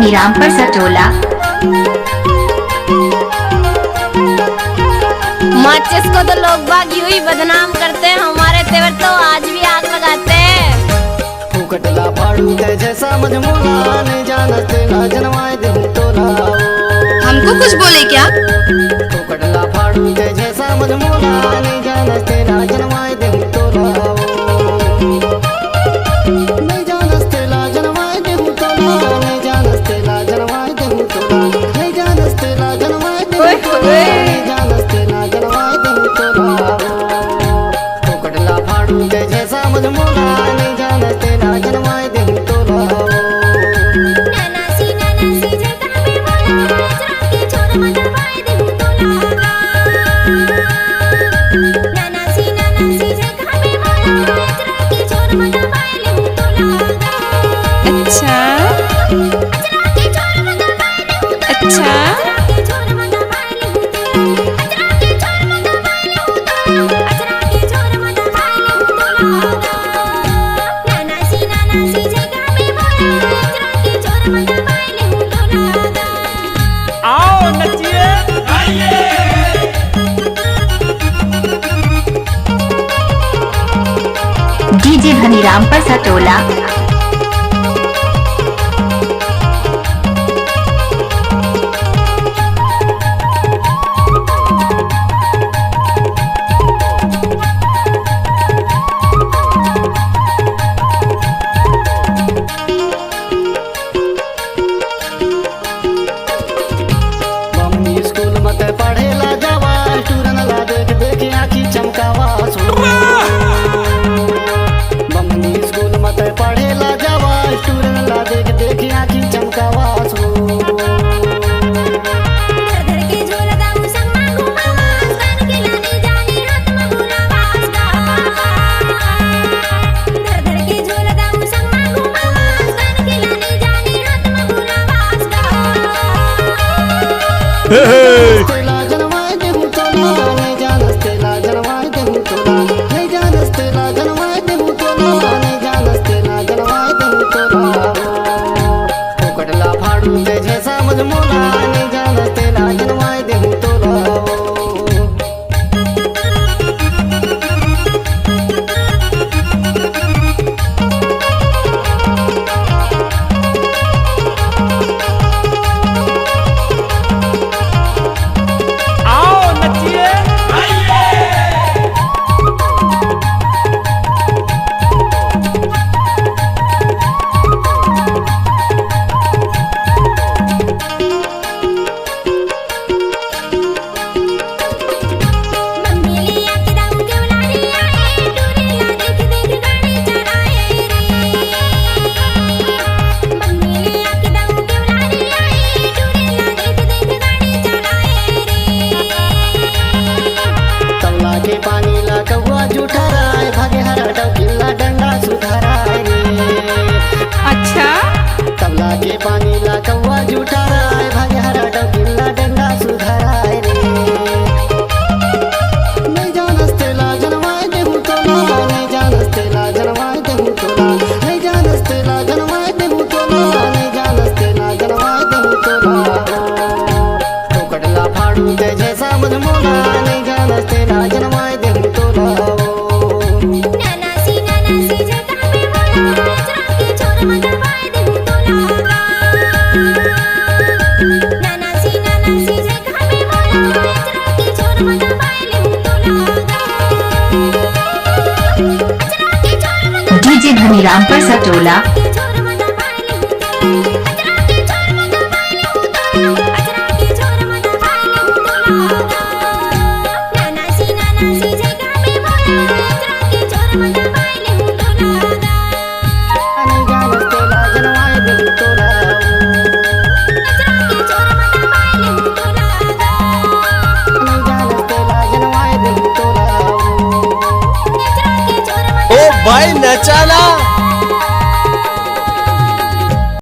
हनीरामपुर सटोला। माचिस को तो लोग बाग यूं ही बदनाम करते हैं, हमारे तेवर तो आज भी आग लगाते हैं। फुकटला फाड़ू ते जैसा मजमूला नहीं जानते ना जनवाए दे तोला। हमको कुछ बोले क्या? फुकटला फाड़ू ते जैसा मजमूला नहीं जानते ना जनवाए दे तोला। नहीं जानते ला जनवाए दे तोला, नहीं जानते ला जनवाए दे तोला, नहीं जानते ला जनवाए दे तोला, नहीं जानते ला जनवाए दे तोला। फुकटला फाड़ू ते जैसा मजमूला नहीं जानते ना जनवाए दे तोला। अच्छा अच्छा आओ नचिए डीजे हनीरामपुर सटोला। मम्मी स्कूल मत पढ़ेला जावा, टूरन ला देख देख आँखी चमकावा सो। मम्मी स्कूल मत पढ़ेला जावा, टूरन ला देख देख आँखी चमकावा सो। तेला जनवाए दे तोला, नहीं जानते ला जनवाए दे तोला, नहीं जानते ला जनवाए दे तोला, नहीं जानते ला जनवाए दे तोला। फुकटला फाड़ू ते जैसा मजमूला नहीं जानते ला जनवाए दे तोला। आओ नचिए तवला के पानी ला कौआ जूठा राय, भागे हरा डौकिला डंडा सुधाराय रे। अच्छा तबला के पानी ला कौआ जूठा राय, भागे हरा डौकिला डंडा सुधाराय रे। नहीं जानते ला जनवाए दे तोला, नहीं जानते ला जनवाए दे तोला, नहीं जानते ला जनवाए दे तोला, नहीं जानते ला जनवाए दे तोला। फुकटला फाड़ू ते जैसा मजमूला नहीं जानते ला जनवाए दे तोला। डीजे हनीरामपुर सटोला। नहीं जानते ला जनवाए दे तोला। नहीं जानते ला जनवाए दे तोला। ओ भाई नचाना।